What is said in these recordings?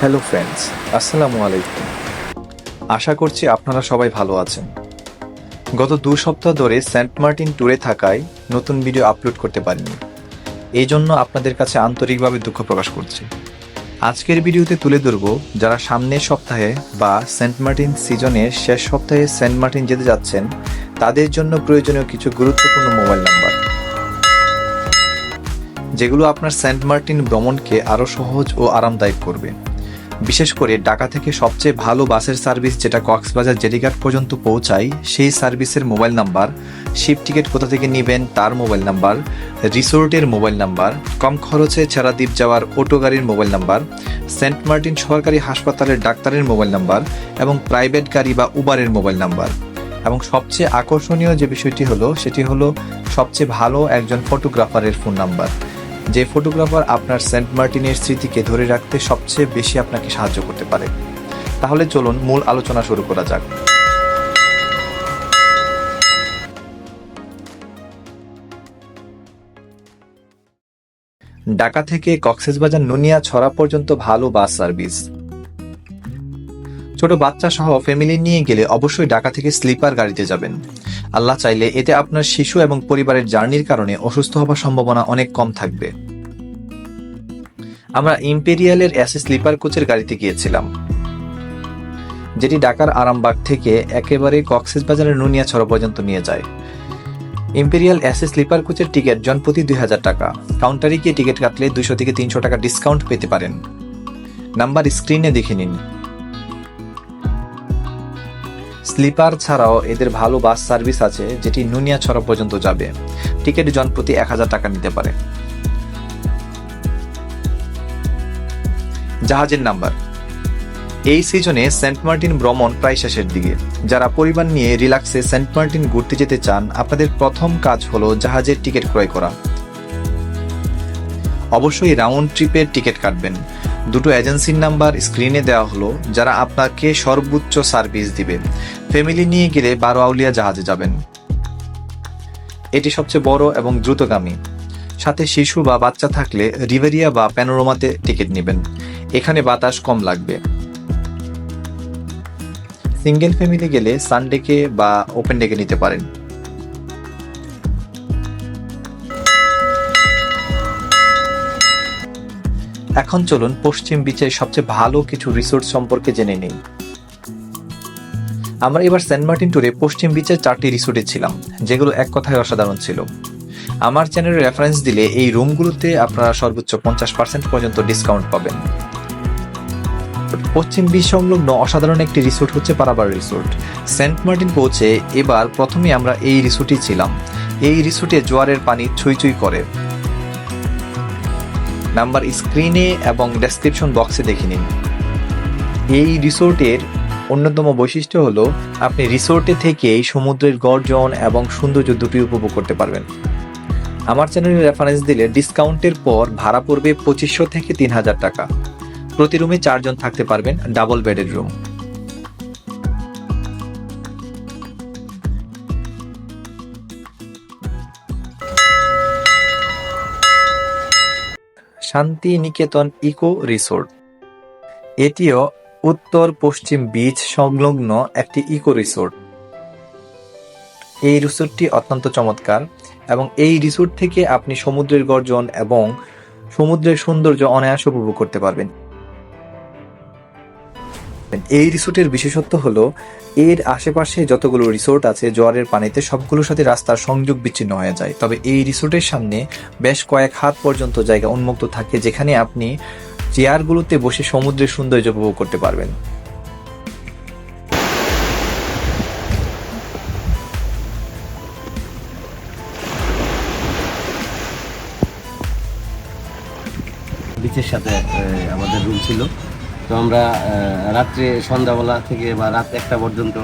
Hello friends, আসসালামু আলাইকুম। আশা করছি আপনারা সবাই ভালো আছেন। গত 2 সপ্তাহ ধরে সেন্ট মার্টিন ট্যুরে থাকায় নতুন ভিডিও আপলোড করতে পারিনি। এই জন্য আপনাদের কাছে আন্তরিকভাবে দুঃখ প্রকাশ করছি। আজকের ভিডিওতে তুলে ধরব যারা সামনের সপ্তাহে বা সেন্ট মার্টিন সিজনের শেষ সপ্তাহে সেন্ট মার্টিন যেতে যাচ্ছেন তাদের জন্য প্রয়োজনীয় কিছু গুরুত্বপূর্ণ মোবাইল নাম্বার, যেগুলো আপনার সেন্ট মার্টিন ভ্রমণকে আরও সহজ ও আরামদায়ক করবে। বিশেষ করে ঢাকা থেকে সবচেয়ে ভালো বাসের সার্ভিস যেটা কক্সবাজার জেটিঘাট পর্যন্ত পৌঁছায় সেই সার্ভিসের মোবাইল নাম্বার, শিপ টিকিট কোথা থেকে নেবেন তার মোবাইল নাম্বার, রিসোর্টের মোবাইল নাম্বার, কম খরচে ছেড়াদ্বীপ যাওয়ার অটো গাড়ির মোবাইল নাম্বার, সেন্ট মার্টিন সরকারি হাসপাতালের ডাক্তারের মোবাইল নাম্বার এবং প্রাইভেট গাড়ি বা উবারের মোবাইল নাম্বার। এবং সবচেয়ে আকর্ষণীয় যে বিষয়টি হলো সেটি হলো সবচেয়ে ভালো একজন ফটোগ্রাফারের ফোন নাম্বার, যে ফটোগ্রাফার আপনার সেন্ট মার্টিনের স্মৃতিকে ধরে রাখতে সবচেয়ে বেশি আপনাকে সাহায্য করতে পারে। তাহলে চলুন মূল আলোচনা শুরু করা যাক। ঢাকা থেকে কক্সবাজার নুনিয়াছড়া পর্যন্ত ভালো বাস সার্ভিস। ছোট বাচ্চা সহ ফ্যামিলি নিয়ে গেলে অবশ্যই ঢাকা থেকে স্লিপার গাড়িতে যাবেন। আল্লাহ চাইলে এতে আপনার শিশু এবং পরিবারের জার্নির কারণে অসুস্থ হওয়ার সম্ভাবনা অনেক কম থাকবে। আমরা ইম্পেরিয়ালের এসি স্লিপার কোচের গাড়িতে গিয়েছিলাম, যেটি ঢাকার আরামবাগ থেকে একেবারে কক্সবাজারের নুনিয়াছড়া পর্যন্ত নিয়ে যায়। ইম্পেরিয়াল এসি স্লিপার কোচের টিকিট জনপ্রতি 2000 টাকা। কাউন্টারে গিয়ে টিকিট কাটলে 200 থেকে 300 টাকা ডিসকাউন্ট পেতে পারেন। নাম্বার স্ক্রিনে দেখে নিন। স্লিপার ছাড়াও এদের ভালো বাস সার্ভিস আছে যেটি নুনিয়াছড়া পর্যন্ত যাবে। টিকিট জনপ্রতি 1000 টাকা নিতে পারে। জাহাজের নাম্বার। এই সিজনে সেন্ট মার্টিন ভ্রমণ প্রায় শেষের দিকে। যারা পরিবার নিয়ে রিল্যাক্সে সেন্ট মার্টিন ঘুরতে যেতে চান আপনাদের প্রথম কাজ হলো জাহাজের টিকিট ক্রয় করা। অবশ্যই রাউন্ড ট্রিপের টিকিট কাটবেন। দুটো এজেন্সির নাম্বার স্ক্রিনে দেওয়া হলো যারা আপনাকে সর্বোচ্চ সার্ভিস দিবে। ফ্যামিলি নিয়ে গেলে 12 আউলিয়া জাহাজে যাবেন, এটি সবচেয়ে বড় এবং দ্রুতগামী। সাথে শিশু বা বাচ্চা থাকলে রিভেরিয়া বা প্যানোরামাতে টিকিট নেবেন, এখানে বাতাস কম লাগবে। সিঙ্গেল ফ্যামিলি গেলে সানডেকে বা ওপেন ডেকে নিতে পারেন। এখন চলুন পশ্চিম বিচের সবচেয়ে ভালো কিছু রিসোর্ট সম্পর্কে জেনে নিই। আমরা এবার সেন্ট মার্টিন ট্যুরে পশ্চিম বিচের 4টি রিসোর্টে ছিলাম, যেগুলো এক কথায় অসাধারণ ছিল। আমার চ্যানেলের রেফারেন্স দিলে এই রুমগুলোতে আপনারা সর্বোচ্চ 50% পর্যন্ত ডিসকাউন্ট পাবেন। পশ্চিম বিচ সংলগ্ন অসাধারণ একটি রিসোর্ট হচ্ছে পারাবার রিসোর্ট। সেন্ট মার্টিন পৌঁছে এবার প্রথমে আমরা এই রিসোর্টেই ছিলাম। এই রিসোর্টে জোয়ারের পানি ছুঁই ছুঁই করে। নাম্বার স্ক্রিনে এবং ডেসক্রিপশন বক্সে দেখে নিন। এই রিসোর্টের অন্যতম বৈশিষ্ট্য হলো আপনি রিসোর্টে থেকেই সমুদ্রের গর্জন এবং সৌন্দর্য দুটি উপভোগ করতে পারবেন। আমার চ্যানেলের রেফারেন্স দিলে ডিসকাউন্টের পর ভাড়া পড়বে 2500 থেকে 3000 টাকা। প্রতি রুমে 4 জন থাকতে পারবেন, ডাবল বেডের রুম। শান্তি নিকেতন ইকো রিসোর্ট। এটিও উত্তর পশ্চিম বিচ সংলগ্ন একটি ইকো রিসোর্ট। এই রিসোর্টটি অত্যন্ত চমৎকার এবং এই রিসোর্ট থেকে আপনি সমুদ্রের গর্জন এবং সমুদ্রের সৌন্দর্য অনায়াসে উপভোগ করতে পারবেন। এই রিসোর্টের বিশেষত্ব হলো এর আশেপাশে যতগুলো রিসোর্ট আছে জোয়ারের পানিতে সবগুলোর সাথে রাস্তার সংযোগ বিচ্ছিন্ন হয়ে যায়। তবে এই রিসোর্টের সামনে বেশ কয়েক হাত পর্যন্ত জায়গা উন্মুক্ত থাকে, যেখানে আপনি চেয়ারগুলোতে বসে সমুদ্রের সৌন্দর্য উপভোগ করতে পারবেন। বিচের সাথে আমাদের রুম ছিল, তো আমরা রাত্রে সন্ধ্যাবেলা থেকে বা রাত 1টা পর্যন্ত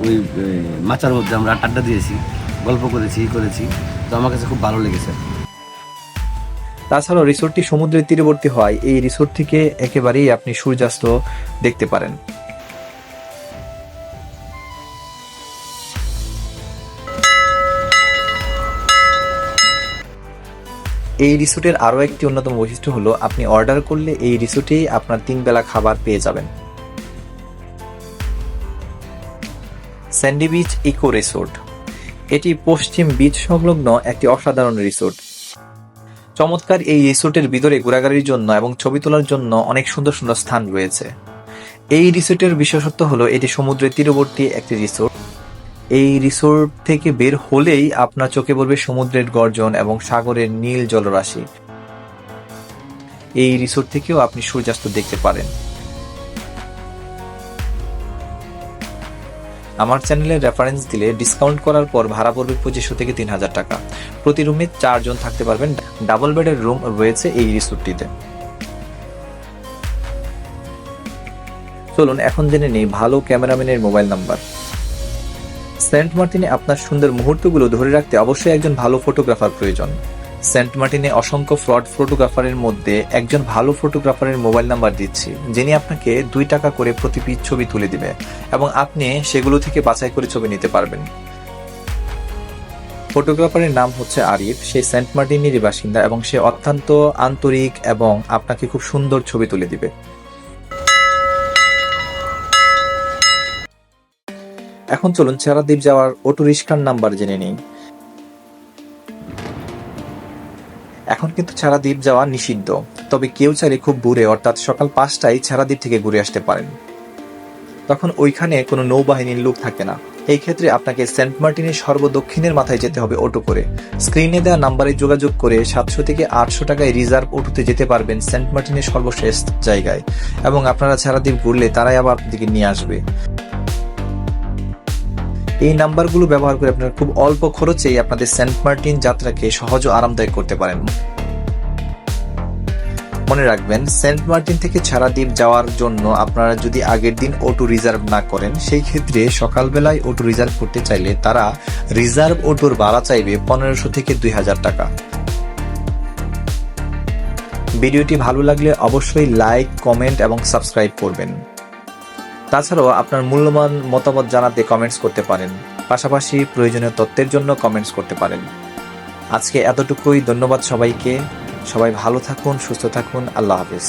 ওই মাচার মধ্যে আমরা আড্ডা দিয়েছি, গল্প করেছি। তো আমার কাছে খুব ভালো লেগেছে। তাছাড়াও রিসোর্টটি সমুদ্রের তীরবর্তী হওয়ায় এই রিসোর্ট থেকে একেবারেই আপনি সূর্যাস্ত দেখতে পারেন। এই রিসোর্টের আরও একটি অন্যতম বৈশিষ্ট্য হলো আপনি অর্ডার করলে এই রিসোর্টেই আপনার 3 বেলা খাবার পেয়ে যাবেন। স্যান্ডি বিচ ইকো রিসোর্ট, এটি পশ্চিম বিচ সংলগ্ন একটি অসাধারণ রিসোর্ট। চমৎকার এই রিসোর্টের ভিতরে ঘোরাঘুরির জন্য এবং ছবি তোলার জন্য অনেক সুন্দর সুন্দর স্থান রয়েছে। এই রিসোর্টের বিশেষত্ব হলো এটি সমুদ্রের তীরবর্তী একটি রিসোর্ট। এই রিসোর্ট থেকে বের হলেই আপনার চোখে পড়বে সমুদ্রের গর্জন এবং সাগরের নীল জলরাশি। এই রিসোর্ট থেকেও আপনি সূর্যাস্ত দেখতে পারেন। আমার চ্যানেলের রেফারেন্স দিলে ডিসকাউন্ট করার পর ভাড়া পড়বে 2500 থেকে 3000 টাকা। প্রতি রুমে 4 জন থাকতে পারবেন। ডাবল বেডের রুম রয়েছে এই রিসোর্টটিতে। চলুন এখন জেনে নিই ভালো ক্যামেরাম্যানের মোবাইল নাম্বার। সেন্ট মার্টিনে আপনার সুন্দর মুহূর্তগুলো ধরে রাখতে অবশ্যই একজন ভালো ফটোগ্রাফার প্রয়োজন। সেন্ট মার্টিনে অসংখ্য ফ্রড ফটোগ্রাফারের মধ্যে একজন ভালো ফটোগ্রাফারের মোবাইল নাম্বার দিচ্ছি, যিনি আপনাকে 2 টাকা করে প্রতি পিস ছবি তুলে দিবে এবং আপনি সেগুলো থেকে বাছাই করে ছবি নিতে পারবেন। ফটোগ্রাফারের নাম হচ্ছে আরিফ। সে সেন্ট মার্টিনেরই বাসিন্দা এবং সে অত্যন্ত আন্তরিক এবং আপনাকে খুব সুন্দর ছবি তুলে দিবে। এখন চলুন চারাদ্বীপ যাওয়ার অটো রিক্সার নাম্বার জেনে নিই। এখন কিন্তু চারাদ্বীপ যাওয়া নিষিদ্ধ, তবে কেউ চাইলে খুব ভোরে অর্থাৎ সকাল 5টায় চারাদ্বীপ থেকে ঘুরে আসতে পারেন। তখন ওইখানে কোনো নৌবাহিনীর লোক থাকে না। এই ক্ষেত্রে আপনাকে সেন্ট মার্টিনের সর্বদক্ষিণের মাথায় যেতে হবে অটো করে। স্ক্রিনে দেওয়া নাম্বারে যোগাযোগ করে 700 থেকে 800 টাকায় রিজার্ভ অটোতে যেতে পারবেন সেন্ট মার্টিনের সর্বশেষ জায়গায়, এবং আপনারা চারাদ্বীপ ঘুরলে তারাই আবার আপনাদেরকে নিয়ে আসবে। এই নাম্বারগুলো ব্যবহার করে আপনারা খুব অল্প খরচেই আপনাদের সেন্ট মার্টিন যাত্রাকে সহজ ও আরামদায়ক করতে পারেন। মনে রাখবেন, সেন্ট মার্টিন থেকে চারাদ্বীপ যাওয়ার জন্য আপনারা যদি আগের দিন অটো রিজার্ভ না করেন, সেই ক্ষেত্রে সকালবেলায় অটো রিজার্ভ করতে চাইলে তারা রিজার্ভ অটোর ভাড়া চাইবে 1500 থেকে 2000 টাকা। ভিডিওটি ভালো লাগলে অবশ্যই লাইক, কমেন্ট এবং সাবস্ক্রাইব করবেন। তাছাড়াও আপনার মূল্যবান মতামত জানাতে কমেন্টস করতে পারেন। পাশাপাশি প্রয়োজনীয় তথ্যের জন্য কমেন্টস করতে পারেন। আজকে এতটুকুই। ধন্যবাদ সবাইকে। সবাই ভালো থাকুন, সুস্থ থাকুন। আল্লাহ হাফেজ।